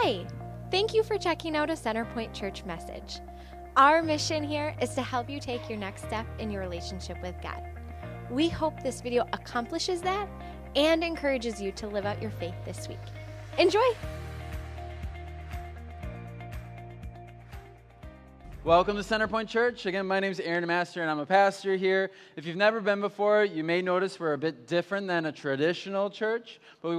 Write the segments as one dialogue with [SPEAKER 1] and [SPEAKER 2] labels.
[SPEAKER 1] Hi! Thank you for checking out a Centerpoint Church message. Our mission here is to help you take your next step in your relationship with God. We hope this video accomplishes that and encourages you to live out your faith this week. Enjoy!
[SPEAKER 2] Welcome to Centerpoint Church. Again, my name is Aaron Master, and I'm a pastor here. If you've never been before, you may notice we're a bit different than a traditional church, but we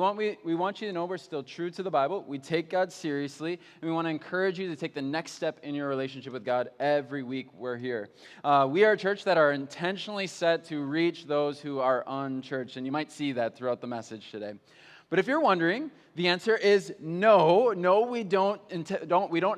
[SPEAKER 2] want you to know we're still true to the Bible. We take God seriously, and we want to encourage you to take the next step in your relationship with God every week we're here. We are a church that are intentionally set to reach those who are unchurched, and you might see that throughout the message today. But if you're wondering, the answer is no. No, we don't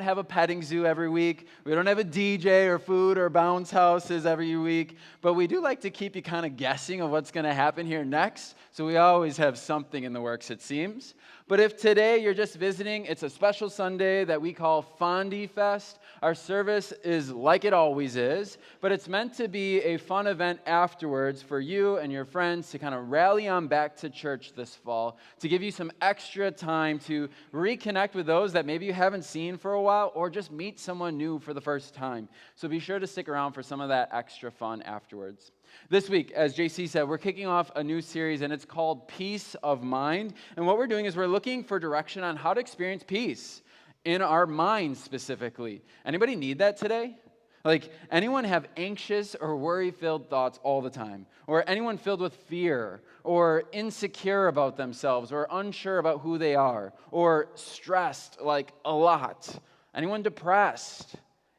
[SPEAKER 2] have a petting zoo every week. We don't have a DJ or food or bounce houses every week. But we do like to keep you kind of guessing of what's going to happen here next. So we always have something in the works, it seems. But if today you're just visiting, it's a special Sunday that we call Fondue Fest. Our service is like it always is, but it's meant to be a fun event afterwards for you and your friends to kind of rally on back to church this fall, to give you some extra time to reconnect with those that maybe you haven't seen for a while, or just meet someone new for the first time. So be sure to stick around for some of that extra fun afterwards. This week, as JC said, we're kicking off a new series, and it's called Peace of Mind. And what we're doing is we're looking for direction on how to experience peace in our minds specifically. Anybody need that today? Like, anyone have anxious or worry-filled thoughts all the time? Or anyone filled with fear, or insecure about themselves, or unsure about who they are, or stressed like a lot? Anyone depressed?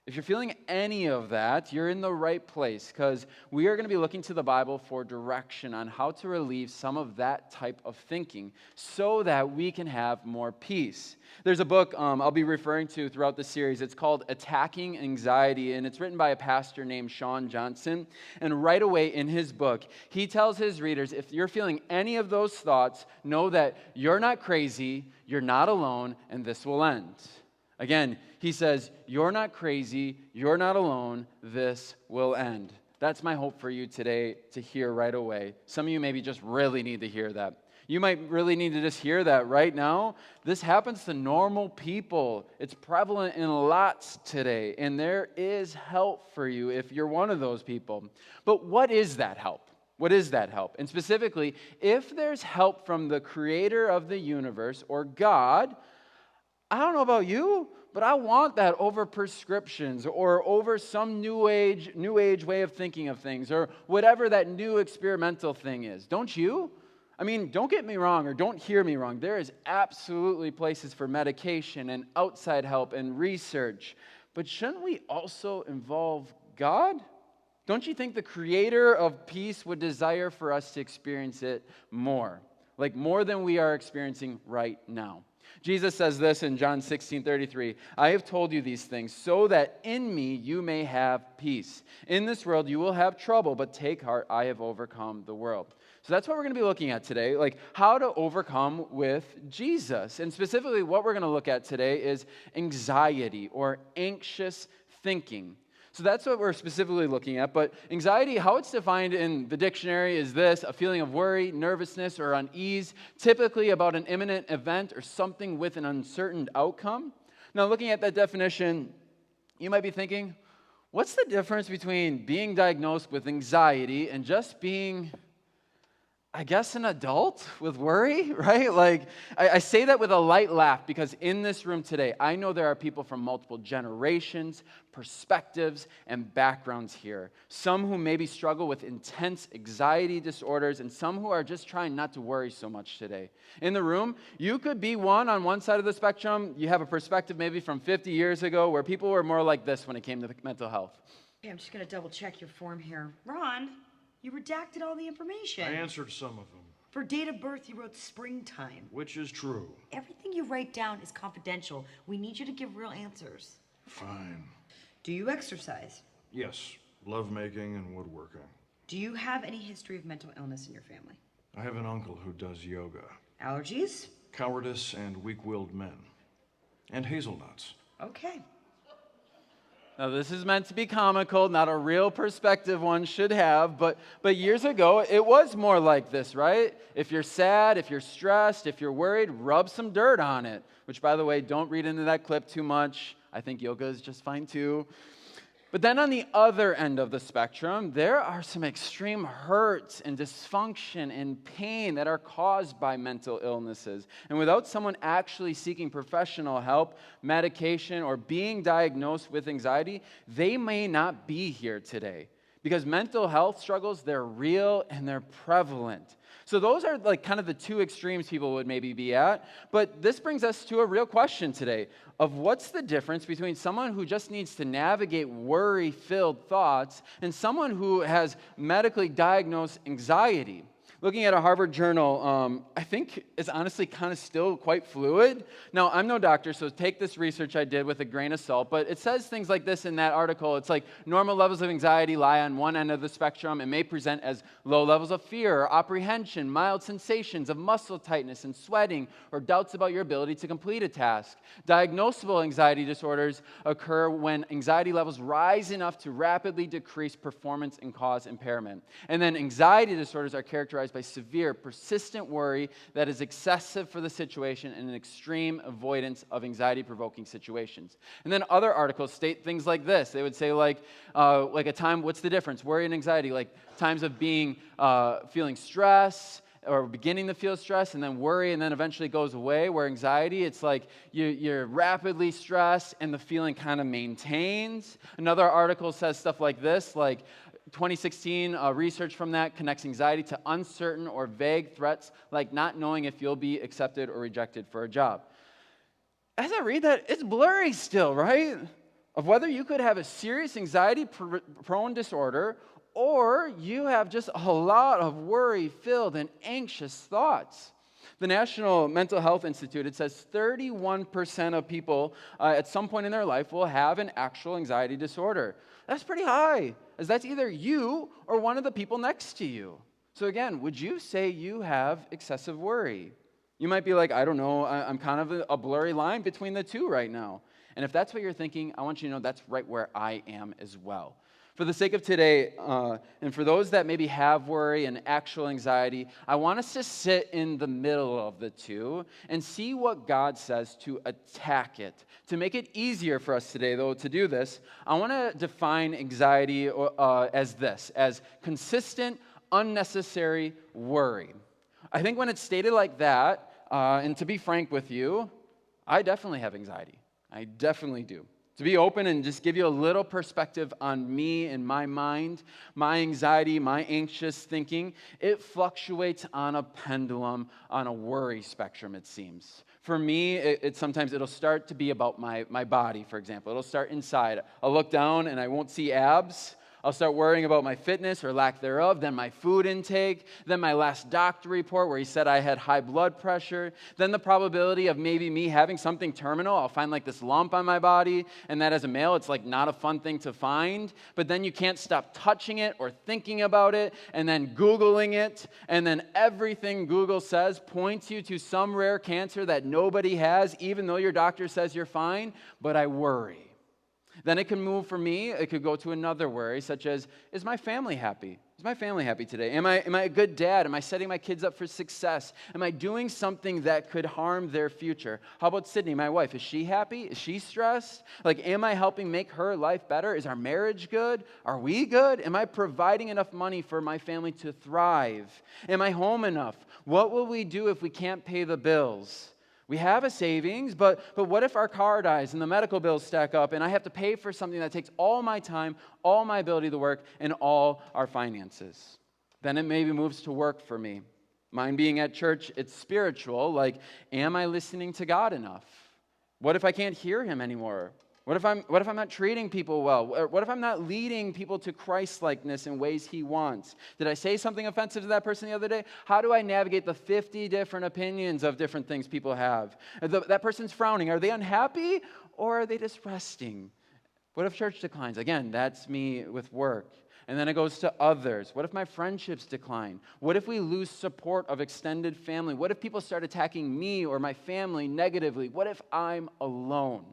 [SPEAKER 2] If you're feeling any of that, you're in the right place, because we are going to be looking to the Bible for direction on how to relieve some of that type of thinking so that we can have more peace. There's a book I'll be referring to throughout the series. It's called Attacking Anxiety, and it's written by a pastor named Sean Johnson. And right away in his book, he tells his readers, if you're feeling any of those thoughts, know that you're not crazy, you're not alone, and this will end. Again, he says, you're not crazy, you're not alone, this will end. That's my hope for you today to hear right away. Some of you maybe just really need to hear that. You might really need to just hear that right now. This happens to normal people. It's prevalent in lots today, and there is help for you if you're one of those people. But what is that help? What is that help? And specifically, if there's help from the creator of the universe or God, I don't know about you, but I want that over prescriptions or over some new age way of thinking of things or whatever that new experimental thing is. Don't you? I mean, don't get me wrong or don't hear me wrong. There is absolutely places for medication and outside help and research. But shouldn't we also involve God? Don't you think the creator of peace would desire for us to experience it more? Like more than we are experiencing right now. Jesus says this in John 16:33, I have told you these things so that in me you may have peace. In this world you will have trouble, but take heart, I have overcome the world. So that's what we're going to be looking at today, like how to overcome with Jesus. And specifically what we're going to look at today is anxiety or anxious thinking. So that's what we're specifically looking at. But anxiety, how it's defined in the dictionary is this: a feeling of worry, nervousness, or unease, typically about an imminent event or something with an uncertain outcome. Now, looking at that definition, you might be thinking, what's the difference between being diagnosed with anxiety and just being, I guess, an adult with worry, right? Like, I say that with a light laugh because in this room today, I know there are people from multiple generations, perspectives, and backgrounds here. Some who maybe struggle with intense anxiety disorders, and some who are just trying not to worry so much today. In the room, you could be on one side of the spectrum. You have a perspective maybe from 50 years ago where people were more like this when it came to mental health.
[SPEAKER 3] Okay, I'm just going to double check your form here. Ron, you redacted all the information.
[SPEAKER 4] I answered some of them.
[SPEAKER 3] For date of birth, you wrote springtime.
[SPEAKER 4] Which is true.
[SPEAKER 3] Everything you write down is confidential. We need you to give real answers.
[SPEAKER 4] Fine.
[SPEAKER 3] Do you exercise?
[SPEAKER 4] Yes, lovemaking and woodworking.
[SPEAKER 3] Do you have any history of mental illness in your family?
[SPEAKER 4] I have an uncle who does yoga.
[SPEAKER 3] Allergies?
[SPEAKER 4] Cowardice and weak-willed men. And hazelnuts.
[SPEAKER 3] Okay.
[SPEAKER 2] Now, this is meant to be comical, not a real perspective one should have, but years ago, it was more like this, right? If you're sad, if you're stressed, if you're worried, rub some dirt on it, which, by the way, don't read into that clip too much. I think yoga is just fine, too. But then on the other end of the spectrum, there are some extreme hurts and dysfunction and pain that are caused by mental illnesses. And without someone actually seeking professional help, medication, or being diagnosed with anxiety, they may not be here today. Because mental health struggles, they're real and they're prevalent. So those are like kind of the two extremes people would maybe be at. But this brings us to a real question today of what's the difference between someone who just needs to navigate worry-filled thoughts and someone who has medically diagnosed anxiety. Looking at a Harvard journal, I think is honestly kind of still quite fluid. Now, I'm no doctor, so take this research I did with a grain of salt, but it says things like this in that article. It's like normal levels of anxiety lie on one end of the spectrum and may present as low levels of fear or apprehension, mild sensations of muscle tightness and sweating, or doubts about your ability to complete a task. Diagnosable anxiety disorders occur when anxiety levels rise enough to rapidly decrease performance and cause impairment. And then anxiety disorders are characterized by severe, persistent worry that is excessive for the situation and an extreme avoidance of anxiety-provoking situations. And then other articles state things like this. They would say like a time, what's the difference? Worry and anxiety, like times of being, feeling stress, or beginning to feel stress, and then worry, and then eventually goes away, where anxiety, it's like you're rapidly stressed, and the feeling kind of maintains. Another article says stuff like this, like 2016 research from that connects anxiety to uncertain or vague threats, like not knowing if you'll be accepted or rejected for a job. As I read that, it's blurry still, right? Of whether you could have a serious anxiety-prone disorder or you have just a lot of worry-filled and anxious thoughts. The National Mental Health Institute, it says 31% of people at some point in their life will have an actual anxiety disorder. That's pretty high, as that's either you or one of the people next to you. So again, would you say you have excessive worry? You might be like, I don't know, I'm kind of a blurry line between the two right now. And if that's what you're thinking, I want you to know that's right where I am as well. For the sake of today, and for those that maybe have worry and actual anxiety, I want us to sit in the middle of the two and see what God says to attack it. To make it easier for us today, though, to do this, I want to define anxiety as this, as consistent, unnecessary worry. I think when it's stated like that, and to be frank with you, I definitely have anxiety. I definitely do. To be open and just give you a little perspective on me and my mind, my anxiety, my anxious thinking, it fluctuates on a pendulum, on a worry spectrum, it seems. For me, sometimes it'll start to be about my body, for example. It'll start inside. I'll look down and I won't see abs. I'll start worrying about my fitness or lack thereof, then my food intake, then my last doctor report where he said I had high blood pressure, then the probability of maybe me having something terminal. I'll find like this lump on my body, and that as a male, it's like not a fun thing to find, but then you can't stop touching it or thinking about it, and then Googling it, and then everything Google says points you to some rare cancer that nobody has, even though your doctor says you're fine, but I worry. Then it can move for me, it could go to another worry, such as, is my family happy? Is my family happy today? Am I a good dad? Am I setting my kids up for success? Am I doing something that could harm their future? How about Sydney, my wife? Is she happy? Is she stressed? Like, am I helping make her life better? Is our marriage good? Are we good? Am I providing enough money for my family to thrive? Am I home enough? What will we do if we can't pay the bills? We have a savings, but what if our car dies and the medical bills stack up and I have to pay for something that takes all my time, all my ability to work, and all our finances? Then it maybe moves to work for me. Mine being at church, it's spiritual. Like, am I listening to God enough? What if I can't hear Him anymore? What if I'm not treating people well? What if I'm not leading people to Christ-likeness in ways He wants? Did I say something offensive to that person the other day? How do I navigate the 50 different opinions of different things people have? That person's frowning. Are they unhappy or are they just resting? What if church declines? Again, that's me with work. And then it goes to others. What if my friendships decline? What if we lose support of extended family? What if people start attacking me or my family negatively? What if I'm alone?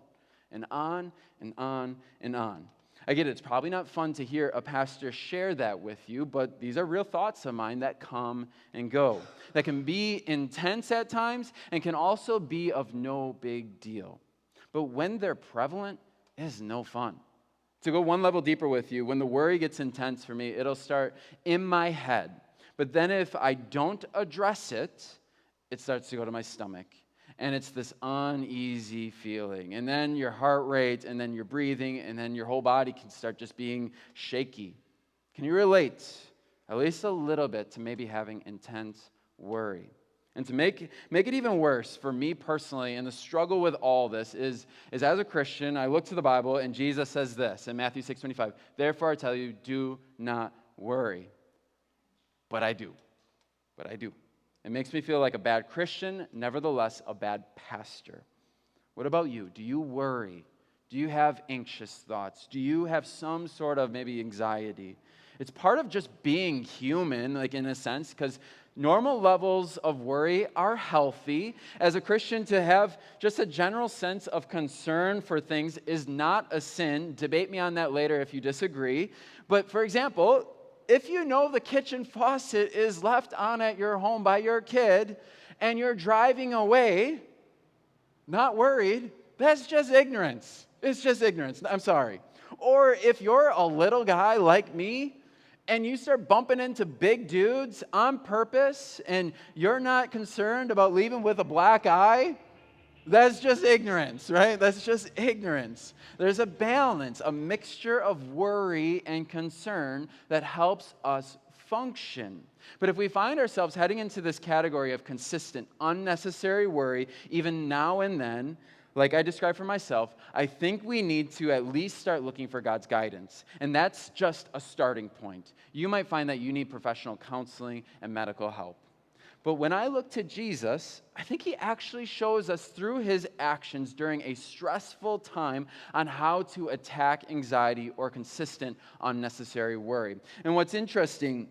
[SPEAKER 2] And on and on and on. I get it, it's probably not fun to hear a pastor share that with you, but these are real thoughts of mine that come and go, that can be intense at times and can also be of no big deal. But when they're prevalent, it is no fun. To go one level deeper with you, when the worry gets intense for me, it'll start in my head. But then if I don't address it, it starts to go to my stomach. And it's this uneasy feeling. And then your heart rate, and then your breathing, and then your whole body can start just being shaky. Can you relate, at least a little bit, to maybe having intense worry? And to make it even worse for me personally, and the struggle with all this is as a Christian, I look to the Bible, and Jesus says this in Matthew 6:25, "Therefore I tell you, do not worry." But I do. It makes me feel like a bad Christian, nevertheless a bad pastor. What about you? Do you worry? Do you have anxious thoughts? Do you have some sort of maybe anxiety? It's part of just being human, like in a sense, because normal levels of worry are healthy. As a Christian, to have just a general sense of concern for things is not a sin. Debate me on that later if you disagree. But for example, if you know the kitchen faucet is left on at your home by your kid and you're driving away, not worried, that's just ignorance. It's just ignorance. I'm sorry. Or if you're a little guy like me and you start bumping into big dudes on purpose and you're not concerned about leaving with a black eye, that's just ignorance, right? That's just ignorance. There's a balance, a mixture of worry and concern that helps us function. But if we find ourselves heading into this category of consistent, unnecessary worry, even now and then, like I described for myself, I think we need to at least start looking for God's guidance. And that's just a starting point. You might find that you need professional counseling and medical help. But when I look to Jesus, I think he actually shows us through his actions during a stressful time on how to attack anxiety or consistent unnecessary worry. And what's interesting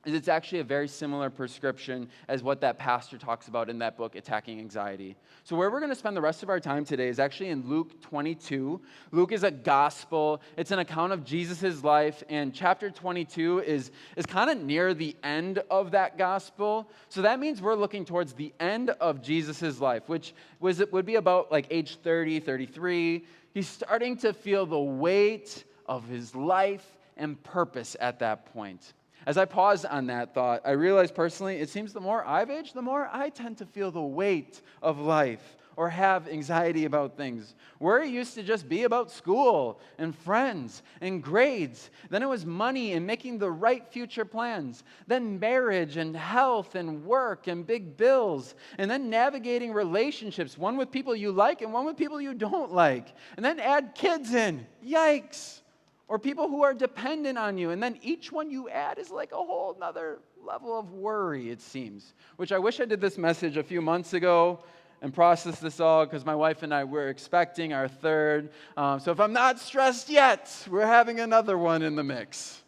[SPEAKER 2] is it's actually a very similar prescription as what that pastor talks about in that book, Attacking Anxiety. So where we're going to spend the rest of our time today is actually in Luke 22. Luke is a gospel. It's an account of Jesus' life, and chapter 22 is kind of near the end of that gospel. So that means we're looking towards the end of Jesus' life, which would be about like age 30, 33. He's starting to feel the weight of his life and purpose at that point. As I pause on that thought, I realize personally, it seems the more I've aged, the more I tend to feel the weight of life or have anxiety about things. Worry used to just be about school and friends and grades. Then it was money and making the right future plans. Then marriage and health and work and big bills. And then navigating relationships, one with people you like and one with people you don't like. And then add kids in. Yikes. Or people who are dependent on you. And then each one you add is like a whole nother level of worry, it seems. Which I wish I did this message a few months ago and processed this all, because my wife and I were expecting our third. So if I'm not stressed yet, we're having another one in the mix.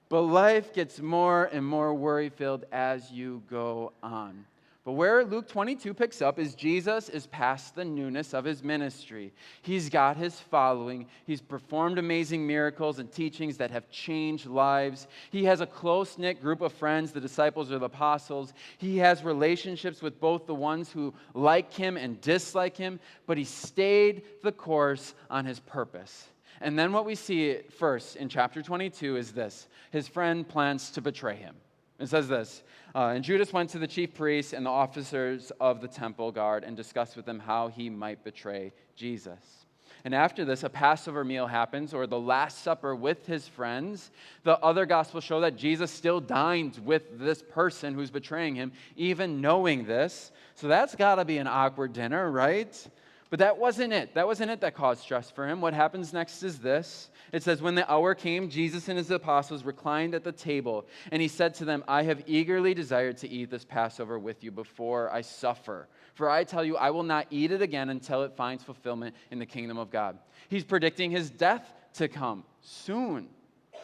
[SPEAKER 2] But life gets more and more worry-filled as you go on. But where Luke 22 picks up is Jesus is past the newness of his ministry. He's got his following. He's performed amazing miracles and teachings that have changed lives. He has a close-knit group of friends, the disciples or the apostles. He has relationships with both the ones who like him and dislike him, but he stayed the course on his purpose. And then what we see first in chapter 22 is this. His friend plans to betray him. It says this, and Judas went to the chief priests and the officers of the temple guard and discussed with them how he might betray Jesus. And after this, a Passover meal happens, or the Last Supper with his friends. The other Gospels show that Jesus still dines with this person who's betraying him, even knowing this. So that's got to be an awkward dinner, right? But that wasn't it. That wasn't it that caused stress for him. What happens next is this. It says, when the hour came, Jesus and his apostles reclined at the table, and he said to them, I have eagerly desired to eat this Passover with you before I suffer. For I tell you, I will not eat it again until it finds fulfillment in the kingdom of God. He's predicting his death to come soon.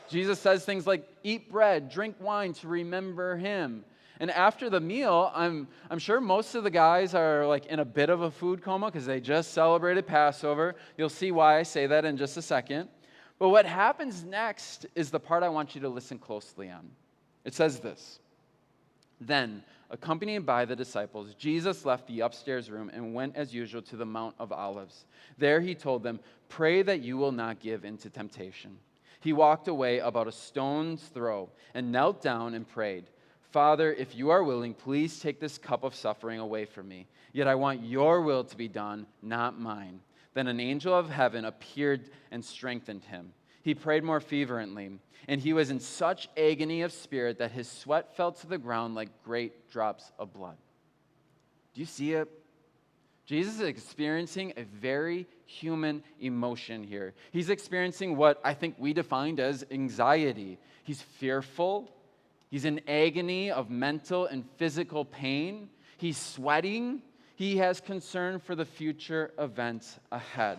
[SPEAKER 2] Jesus says things like, eat bread, drink wine to remember him. And after the meal, I'm sure most of the guys are like in a bit of a food coma because they just celebrated Passover. You'll see why I say that in just a second. But what happens next is the part I want you to listen closely on. It says this: Then, accompanied by the disciples, Jesus left the upstairs room and went as usual to the Mount of Olives. There he told them, "Pray that you will not give in to temptation." He walked away about a stone's throw and knelt down and prayed, "Father, if you are willing, please take this cup of suffering away from me. Yet I want your will to be done, not mine." Then an angel of heaven appeared and strengthened him. He prayed more fervently, and he was in such agony of spirit that his sweat fell to the ground like great drops of blood. Do you see it? Jesus is experiencing a very human emotion here. He's experiencing what I think we defined as anxiety. He's fearful. He's in agony of mental and physical pain. He's sweating. He has concern for the future events ahead.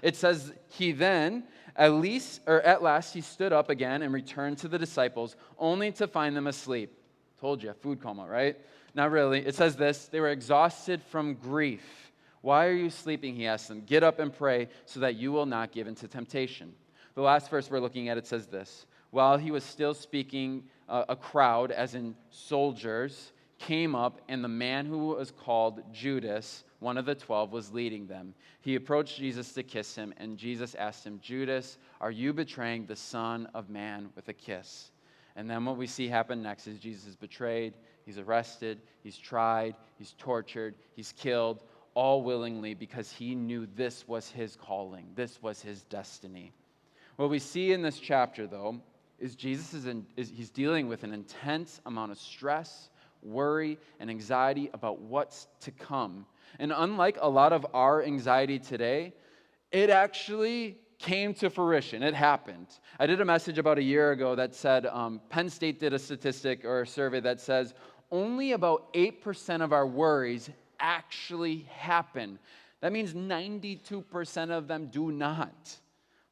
[SPEAKER 2] It says he then, at last, he stood up again and returned to the disciples, only to find them asleep. Told you, food coma, right? Not really. It says this: they were exhausted from grief. "Why are you sleeping?" he asked them. "Get up and pray so that you will not give into temptation." The last verse we're looking at, it says this: while he was still speaking, a crowd, as in soldiers, came up, and the man who was called Judas, one of the 12, was leading them. He approached Jesus to kiss him, and Jesus asked him, "Judas, are you betraying the Son of Man with a kiss?" And then what we see happen next is Jesus is betrayed, he's arrested, he's tried, he's tortured, he's killed, all willingly because he knew this was his calling, this was his destiny. What we see in this chapter, though, is Jesus he's dealing with an intense amount of stress, worry, and anxiety about what's to come. And unlike a lot of our anxiety today, it actually came to fruition. It happened. I did a message about a year ago that said Penn State did a statistic or a survey that says only about 8% of our worries actually happen. That means 92% of them do not.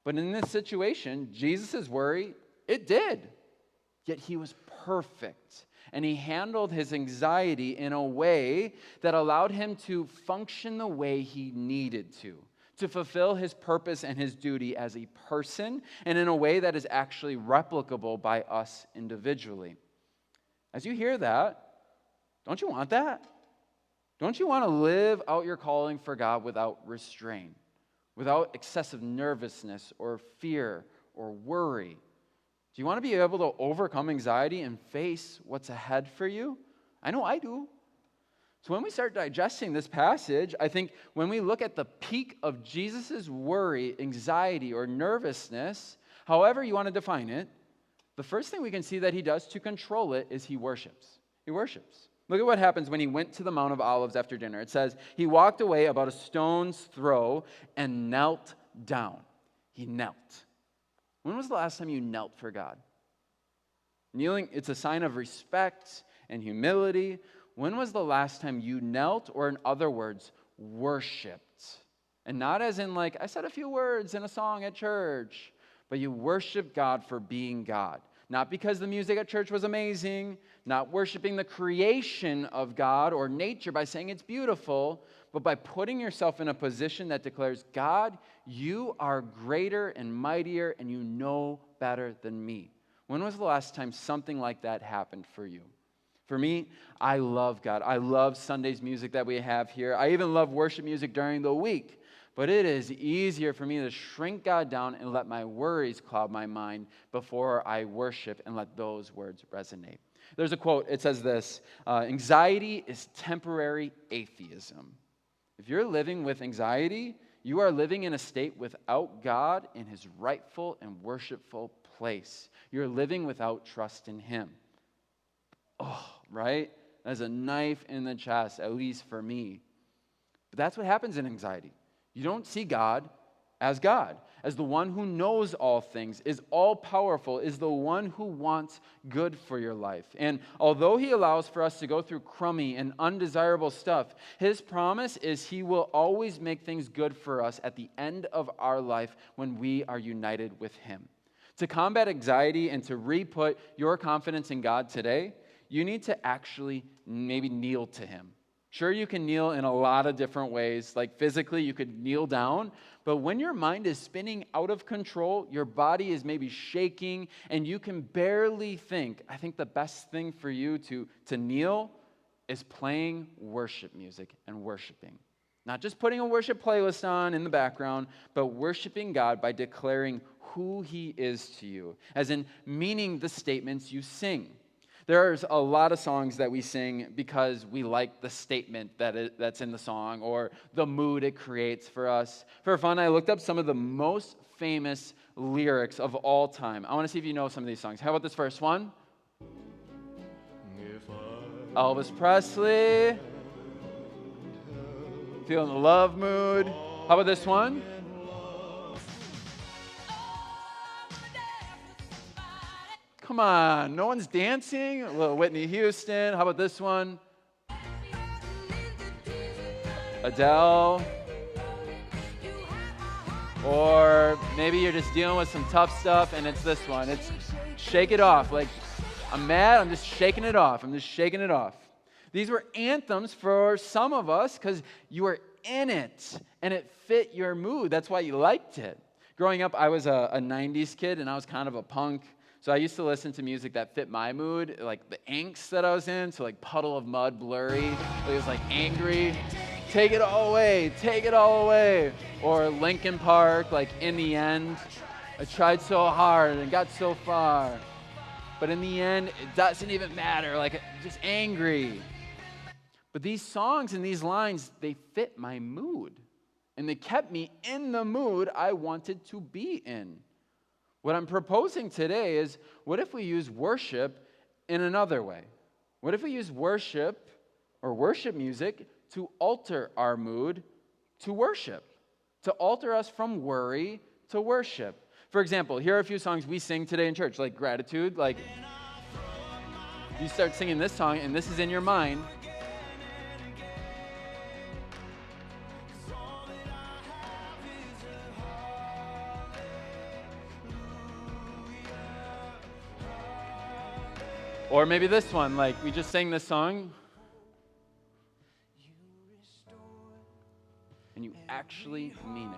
[SPEAKER 2] But in this situation, Jesus' worry, it did. Yet he was perfect. And he handled his anxiety in a way that allowed him to function the way he needed to fulfill his purpose and his duty as a person, and in a way that is actually replicable by us individually. As you hear that, don't you want that? Don't you want to live out your calling for God without restraint, without excessive nervousness or fear or worry? Do you want to be able to overcome anxiety and face what's ahead for you? I know I do. So when we start digesting this passage, I think when we look at the peak of Jesus' worry, anxiety, or nervousness, however you want to define it, the first thing we can see that he does to control it is he worships. He worships. Look at what happens when he went to the Mount of Olives after dinner. It says, he walked away about a stone's throw and knelt down. He knelt. When was the last time you knelt for God? Kneeling, it's a sign of respect and humility. When was the last time you knelt, or in other words, worshiped? And not as in like, I said a few words in a song at church, but you worship God for being God. Not because the music at church was amazing, not worshiping the creation of God or nature by saying it's beautiful, but by putting yourself in a position that declares, God, you are greater and mightier, and you know better than me. When was the last time something like that happened for you? For me, I love God. I love Sunday's music that we have here. I even love worship music during the week. But it is easier for me to shrink God down and let my worries cloud my mind before I worship and let those words resonate. There's a quote. It says this: anxiety is temporary atheism. If you're living with anxiety, you are living in a state without God in his rightful and worshipful place. You're living without trust in him. Oh, right? That's a knife in the chest, at least for me. But that's what happens in anxiety. You don't see God, as the one who knows all things, is all-powerful, is the one who wants good for your life. And although he allows for us to go through crummy and undesirable stuff, his promise is he will always make things good for us at the end of our life when we are united with him. To combat anxiety and to re-put your confidence in God today, you need to actually maybe kneel to him. Sure, you can kneel in a lot of different ways. Like physically, you could kneel down. But when your mind is spinning out of control, your body is maybe shaking, and you can barely think. I think the best thing for you to kneel is playing worship music and worshiping. Not just putting a worship playlist on in the background, but worshiping God by declaring who He is to you, as in meaning the statements you sing. There's a lot of songs that we sing because we like the statement that's in the song or the mood it creates for us. For fun, I looked up some of the most famous lyrics of all time. I want to see if you know some of these songs. How about this first one? Elvis Presley. Feeling the love mood. How about this one? Come on, no one's dancing? A little Whitney Houston. How about this one? Adele. Or maybe you're just dealing with some tough stuff and it's this one. It's Shake It Off. Like, I'm mad, I'm just shaking it off. I'm just shaking it off. These were anthems for some of us because you were in it and it fit your mood. That's why you liked it. Growing up, I was a 90s kid and I was kind of a punk. So I used to listen to music that fit my mood, like the angst that I was in. So like Puddle of Mud, Blurry. It was like angry. Take it all away, take it all away. Or Linkin Park, like In the End. I tried so hard and got so far. But in the end, it doesn't even matter. Like, just angry. But these songs and these lines, they fit my mood. And they kept me in the mood I wanted to be in. What I'm proposing today is, what if we use worship in another way? What if we use worship or worship music to alter our mood to worship? To alter us from worry to worship. For example, here are a few songs we sing today in church, like Gratitude. Like, you start singing this song, and this is in your mind. Or maybe this one, like we just sang this song, and you actually mean it.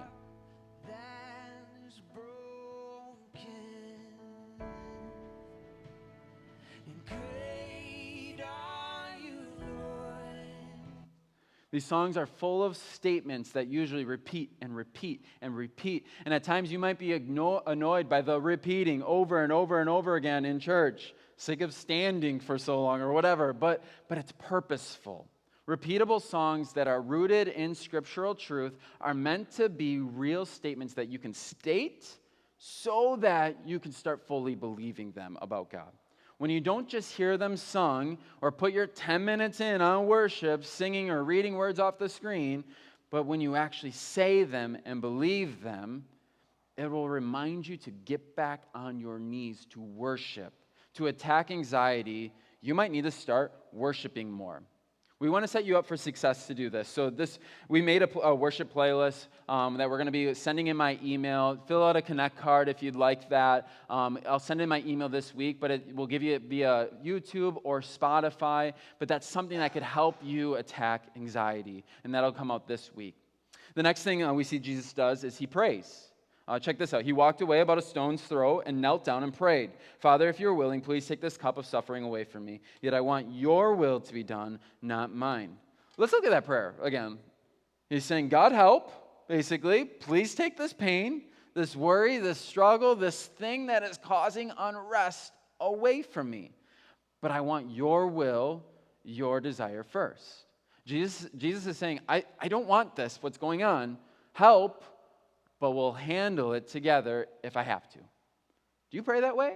[SPEAKER 2] These songs are full of statements that usually repeat and repeat and repeat. And at times you might be annoyed by the repeating over and over and over again in church, sick of standing for so long or whatever, but it's purposeful. Repeatable songs that are rooted in scriptural truth are meant to be real statements that you can state so that you can start fully believing them about God. When you don't just hear them sung or put your 10 minutes in on worship, singing or reading words off the screen, but when you actually say them and believe them, it will remind you to get back on your knees to worship. To attack anxiety, you might need to start worshiping more. We want to set you up for success to do this. So we made a worship playlist that we're going to be sending in my email. Fill out a Connect card if you'd like that. I'll send in my email this week, but it will give you via YouTube or Spotify. But that's something that could help you attack anxiety, and that'll come out this week. The next thing we see Jesus does is he prays. Check this out. He walked away about a stone's throw and knelt down and prayed. Father, if you're willing, please take this cup of suffering away from me. Yet I want your will to be done, not mine. Let's look at that prayer again. He's saying, God help, basically. Please take this pain, this worry, this struggle, this thing that is causing unrest away from me. But I want your will, your desire first. Jesus is saying, I don't want this, what's going on. Help. But we'll handle it together if I have to. Do you pray that way?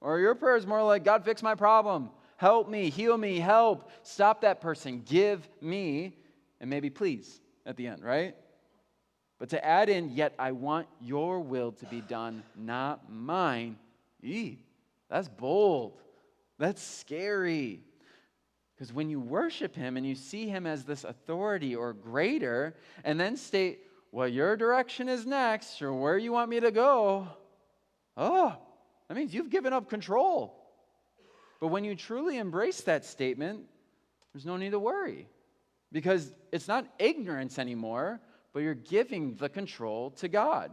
[SPEAKER 2] Or your prayer is more like, God, fix my problem. Help me, heal me, help. Stop that person, give me, and maybe please at the end, right? But to add in, yet I want your will to be done, not mine. That's bold. That's scary. Because when you worship him and you see him as this authority or greater, and then state, well, your direction is next, or where you want me to go, that means you've given up control. But when you truly embrace that statement, there's no need to worry. because it's not ignorance anymore, but you're giving the control to God.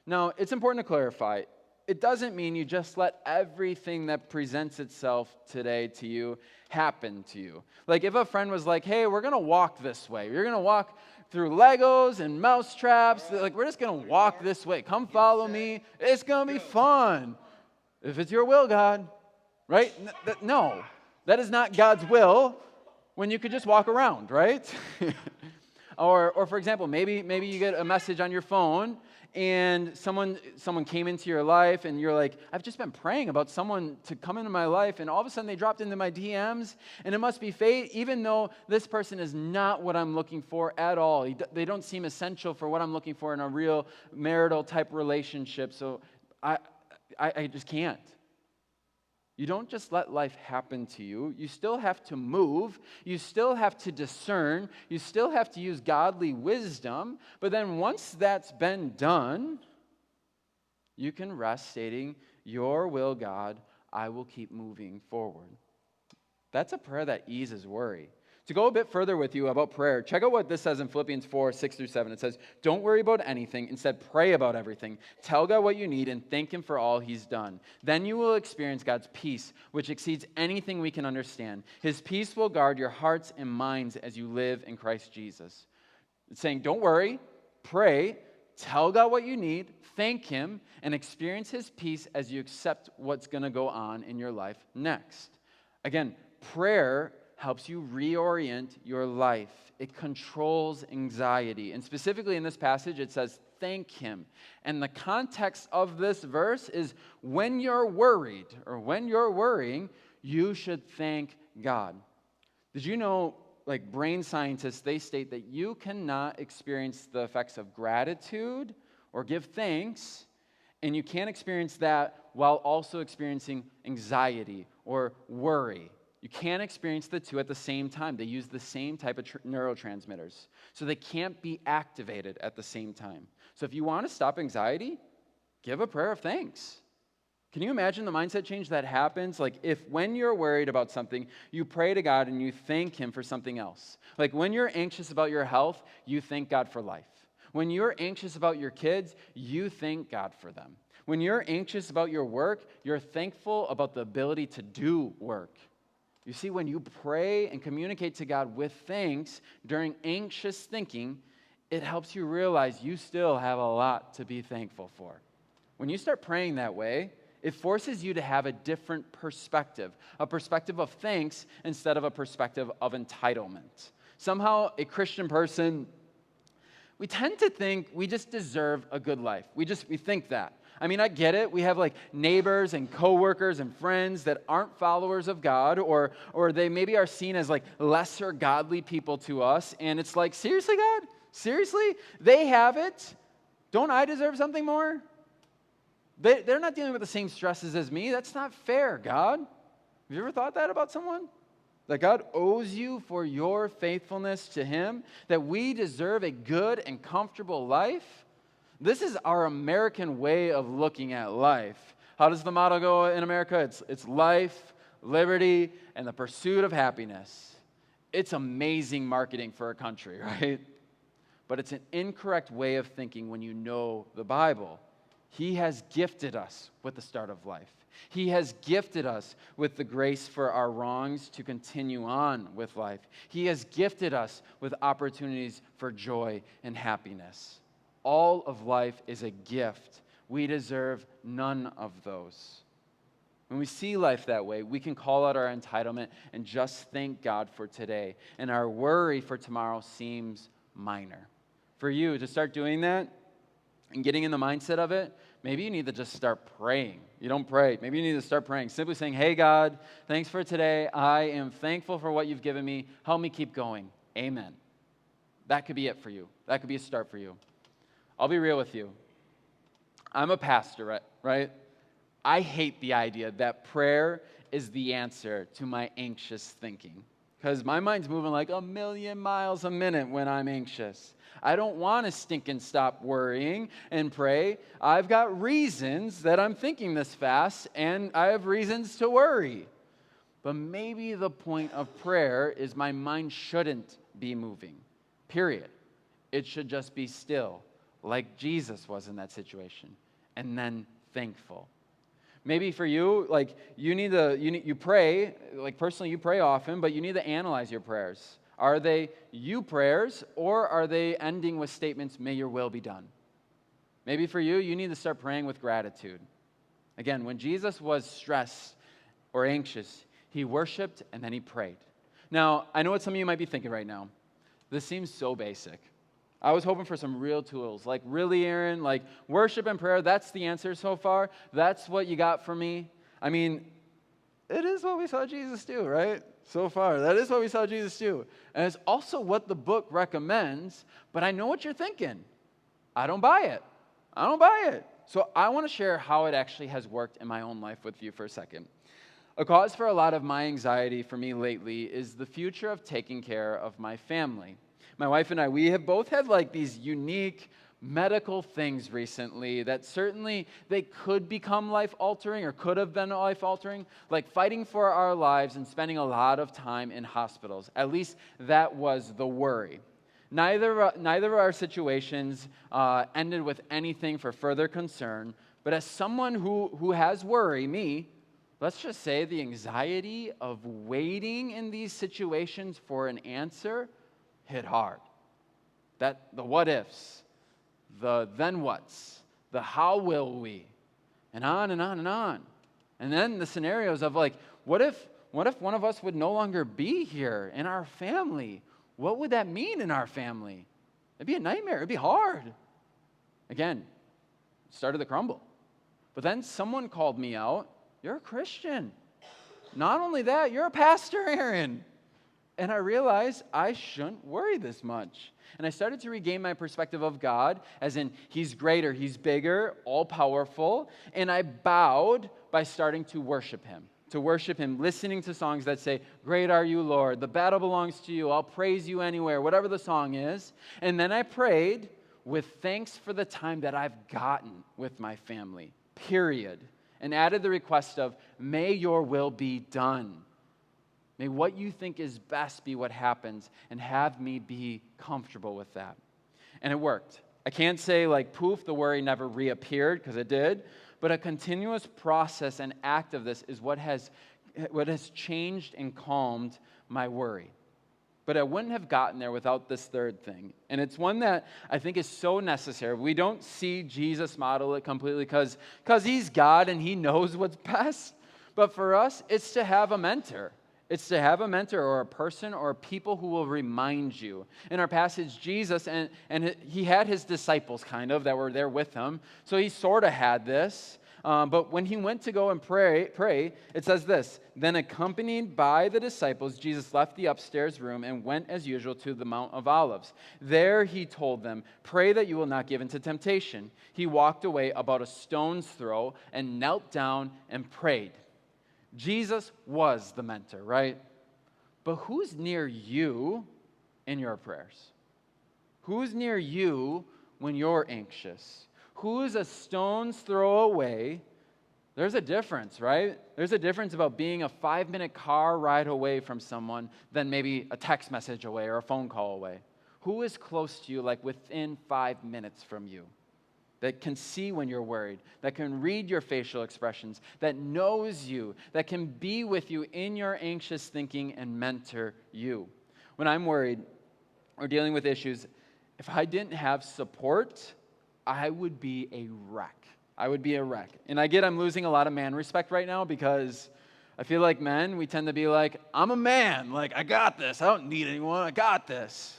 [SPEAKER 2] Now, it's important to clarify. It doesn't mean you just let everything that presents itself today to you happen to you. Like if a friend was like, hey, we're going to walk this way. You're going to walk through Legos and mouse traps. Like, we're just going to walk this way. Come follow me. It's going to be fun. If it's your will, God, right? No, that is not God's will when you could just walk around, right? Or for example, maybe you get a message on your phone and someone came into your life and you're like, I've just been praying about someone to come into my life, and all of a sudden they dropped into my DMs, and it must be fate, even though this person is not what I'm looking for at all. They don't seem essential for what I'm looking for in a real marital type relationship, so I just can't. You don't just let life happen to you. You still have to move. You still have to discern. You still have to use godly wisdom. But then once that's been done, you can rest stating, your will, God, I will keep moving forward. That's a prayer that eases worry. To go a bit further with you about prayer, check out what this says in Philippians 4, 6 through 7. It says, don't worry about anything. Instead, pray about everything. Tell God what you need and thank Him for all He's done. Then you will experience God's peace, which exceeds anything we can understand. His peace will guard your hearts and minds as you live in Christ Jesus. It's saying, don't worry, pray, tell God what you need, thank Him, and experience His peace as you accept what's going to go on in your life next. Again, prayer helps you reorient your life. It controls anxiety. And specifically in this passage, it says, thank Him. And the context of this verse is when you're worried or when you're worrying, you should thank God. Did you know, like brain scientists, they state that you cannot experience the effects of gratitude or give thanks, and you can't experience that while also experiencing anxiety or worry. You can't experience the two at the same time. They use the same type of neurotransmitters. So they can't be activated at the same time. So if you want to stop anxiety, give a prayer of thanks. Can you imagine the mindset change that happens? Like if when you're worried about something, you pray to God and you thank Him for something else. Like when you're anxious about your health, you thank God for life. When you're anxious about your kids, you thank God for them. When you're anxious about your work, you're thankful about the ability to do work. You see, when you pray and communicate to God with thanks during anxious thinking, it helps you realize you still have a lot to be thankful for. When you start praying that way, it forces you to have a different perspective, a perspective of thanks instead of a perspective of entitlement. Somehow, a Christian person, we tend to think we just deserve a good life. We think that. I mean, I get it. We have like neighbors and coworkers and friends that aren't followers of God, or they maybe are seen as like lesser godly people to us. And it's like, seriously, God? Seriously? They have it? Don't I deserve something more? They're not dealing with the same stresses as me. That's not fair, God. Have you ever thought that about someone? That God owes you for your faithfulness to Him? That we deserve a good and comfortable life? This is our American way of looking at life. How does the motto go in America? It's life, liberty, and the pursuit of happiness. It's amazing marketing for a country, right? But it's an incorrect way of thinking when you know the Bible. He has gifted us with the start of life. He has gifted us with the grace for our wrongs to continue on with life. He has gifted us with opportunities for joy and happiness. All of life is a gift. We deserve none of those. When we see life that way, we can call out our entitlement and just thank God for today. And our worry for tomorrow seems minor. For you to start doing that and getting in the mindset of it, maybe you need to just start praying. You don't pray. Maybe you need to start praying. Simply saying, hey, God, thanks for today. I am thankful for what you've given me. Help me keep going. Amen. That could be it for you. That could be a start for you. I'll be real with you. I'm a pastor, right? I hate the idea that prayer is the answer to my anxious thinking, because my mind's moving like 1,000,000 miles a minute when I'm anxious. I don't want to stink and stop worrying and pray. I've got reasons that I'm thinking this fast, and I have reasons to worry. But maybe the point of prayer is my mind shouldn't be moving, period. It should just be still, like Jesus was in that situation, and then thankful. Maybe for you, like you pray, like personally you pray often, but you need to analyze your prayers. Are they you prayers, or are they ending with statements, may your will be done? Maybe for you, you need to start praying with gratitude. Again, when Jesus was stressed or anxious, he worshiped and then he prayed. Now, I know what some of you might be thinking right now. This seems so basic. I was hoping for some real tools. Like, really, Aaron? Like, worship and prayer, that's the answer so far? That's what you got for me? I mean, it is what we saw Jesus do, right? So far, that is what we saw Jesus do. And it's also what the book recommends, but I know what you're thinking. I don't buy it. I don't buy it. So I want to share how it actually has worked in my own life with you for a second. A cause for a lot of my anxiety for me lately is the future of taking care of my family. My wife and I, we have both had like these unique medical things recently that certainly they could become life-altering or could have been life-altering, like fighting for our lives and spending a lot of time in hospitals. At least that was the worry. Neither of our situations ended with anything for further concern, but as someone who has worry, me, let's just say the anxiety of waiting in these situations for an answer hit hard. The what ifs, the then whats, the how will we, and on and on and on. And then the scenarios of like, what if one of us would no longer be here in our family? What would that mean in our family? It'd be a nightmare. It'd be hard. Again, it started to crumble. But then someone called me out. You're a Christian. Not only that, you're a pastor, Aaron. And I realized I shouldn't worry this much. And I started to regain my perspective of God, as in he's greater, he's bigger, all-powerful. And I bowed by starting to worship him. To worship him, listening to songs that say, great are you, Lord. The battle belongs to you. I'll praise you anywhere, whatever the song is. And then I prayed with thanks for the time that I've gotten with my family, period. And added the request of, may your will be done. May what you think is best be what happens, and have me be comfortable with that. And it worked. I can't say like poof, the worry never reappeared, because it did. But a continuous process and act of this is what has changed and calmed my worry. But I wouldn't have gotten there without this third thing. And it's one that I think is so necessary. We don't see Jesus model it completely because he's God and he knows what's best. But for us, it's to have a mentor. It's to have a mentor or a person or people who will remind you. In our passage, Jesus, and he had his disciples kind of that were there with him. So he sort of had this. But when he went to go and pray, it says this, then accompanied by the disciples, Jesus left the upstairs room and went as usual to the Mount of Olives. There he told them, pray that you will not give into temptation. He walked away about a stone's throw and knelt down and prayed. Jesus was the mentor, right? But who's near you in your prayers? Who's near you when you're anxious? Who's a stone's throw away? There's a difference, right? There's a difference about being a 5-minute car ride away from someone than maybe a text message away or a phone call away. Who is close to you, like within 5 minutes from you? That can see when you're worried, that can read your facial expressions, that knows you, that can be with you in your anxious thinking and mentor you. When I'm worried or dealing with issues, if I didn't have support, I would be a wreck. I would be a wreck. And I'm losing a lot of man respect right now because I feel like men, we tend to be like, I'm a man. Like, I got this. I don't need anyone. I got this.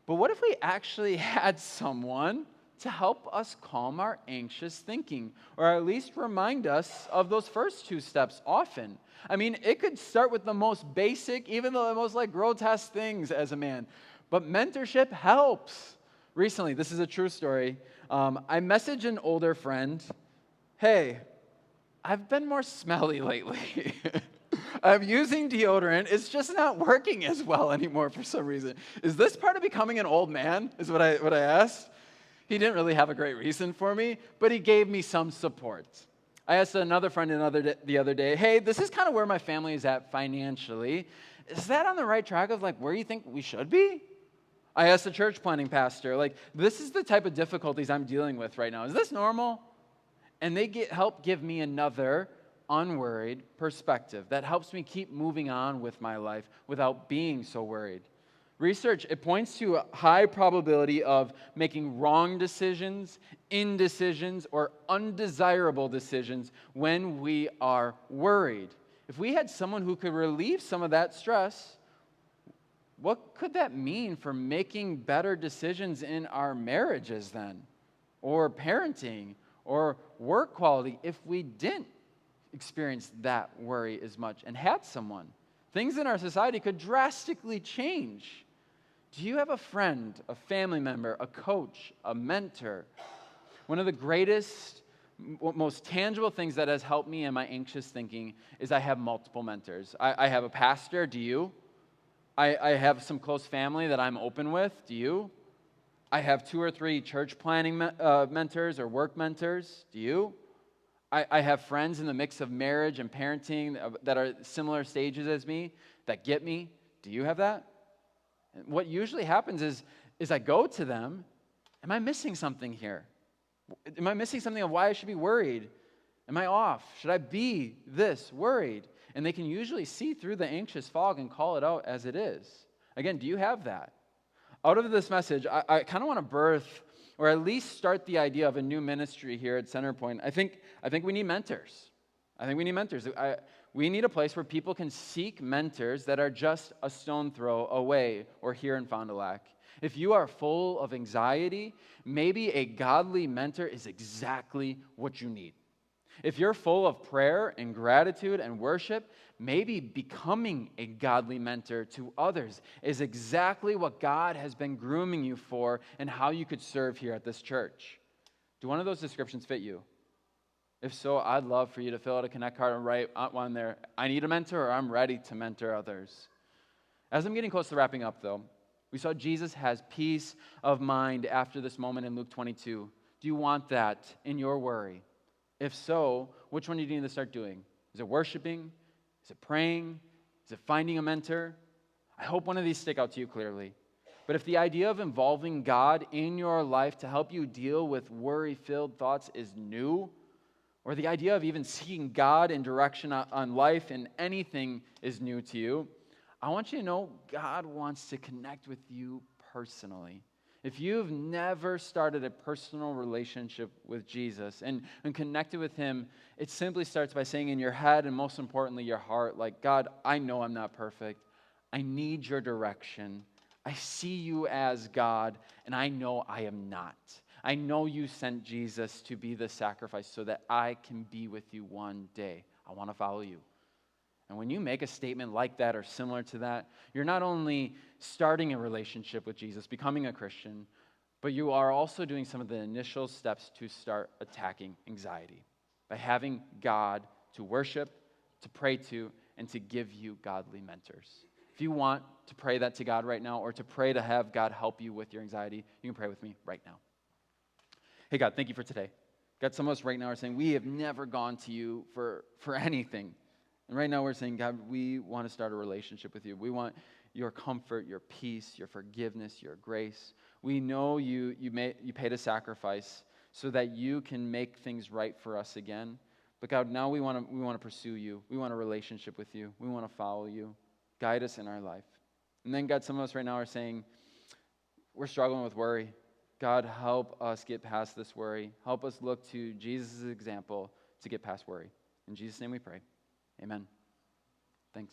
[SPEAKER 2] But what if we actually had someone to help us calm our anxious thinking, or at least remind us of those first 2 steps often? I mean, it could start with the most basic, even the most like grotesque things as a man. But mentorship helps. Recently, this is a true story. I messaged an older friend, hey, I've been more smelly lately. I'm using deodorant. It's just not working as well anymore for some reason. Is this part of becoming an old man, is what I asked. He didn't really have a great reason for me, but he gave me some support. I asked another friend the other day, hey, this is kind of where my family is at financially. Is that on the right track of like where you think we should be? I asked a church planning pastor, like, this is the type of difficulties I'm dealing with right now. Is this normal? And they help give me another unworried perspective that helps me keep moving on with my life without being so worried. Research, it points to a high probability of making wrong decisions, indecisions, or undesirable decisions when we are worried. If we had someone who could relieve some of that stress, what could that mean for making better decisions in our marriages then? Or parenting, or work quality if we didn't experience that worry as much and had someone? Things in our society could drastically change. Do you have a friend, a family member, a coach, a mentor? One of the greatest, most tangible things that has helped me in my anxious thinking is I have multiple mentors. I have a pastor. Do you? I have some close family that I'm open with. Do you? I have 2 or 3 church planning mentors or work mentors. Do you? I have friends in the mix of marriage and parenting that are similar stages as me that get me. Do you have that? And what usually happens is I go to them. Am I missing something here? Am I missing something of why I should be worried? Am I off? Should I be this worried? And they can usually see through the anxious fog and call it out as it is. Again, do you have that? Out of this message, I kind of want to birth, or at least start the idea of a new ministry here at Centerpoint. I think we need mentors. We need a place where people can seek mentors that are just a stone throw away or here in Fond du Lac. If you are full of anxiety, maybe a godly mentor is exactly what you need. If you're full of prayer and gratitude and worship, maybe becoming a godly mentor to others is exactly what God has been grooming you for and how you could serve here at this church. Do one of those descriptions fit you? If so, I'd love for you to fill out a Connect card and write one there. I need a mentor, or I'm ready to mentor others. As I'm getting close to wrapping up, though, we saw Jesus has peace of mind after this moment in Luke 22. Do you want that in your worry? If so, which one do you need to start doing? Is it worshiping? Is it praying? Is it finding a mentor? I hope one of these stick out to you clearly. But if the idea of involving God in your life to help you deal with worry-filled thoughts is new, or the idea of even seeking God in direction on life and anything is new to you, I want you to know God wants to connect with you personally. If you've never started a personal relationship with Jesus and connected with him, it simply starts by saying in your head and most importantly your heart, like, God, I know I'm not perfect. I need your direction. I see you as God, and I know I am not. I know you sent Jesus to be the sacrifice so that I can be with you one day. I want to follow you. And when you make a statement like that or similar to that, you're not only starting a relationship with Jesus, becoming a Christian, but you are also doing some of the initial steps to start attacking anxiety by having God to worship, to pray to, and to give you godly mentors. If you want to pray that to God right now or to pray to have God help you with your anxiety, you can pray with me right now. Hey, God, thank you for today. God, some of us right now are saying we have never gone to you for anything. And right now we're saying, God, we want to start a relationship with you. We want your comfort, your peace, your forgiveness, your grace. We know you paid a sacrifice so that you can make things right for us again. But God, now we want to pursue you. We want a relationship with you. We want to follow you. Guide us in our life. And then, God, some of us right now are saying we're struggling with worry. God, help us get past this worry. Help us look to Jesus' example to get past worry. In Jesus' name we pray. Amen. Thanks.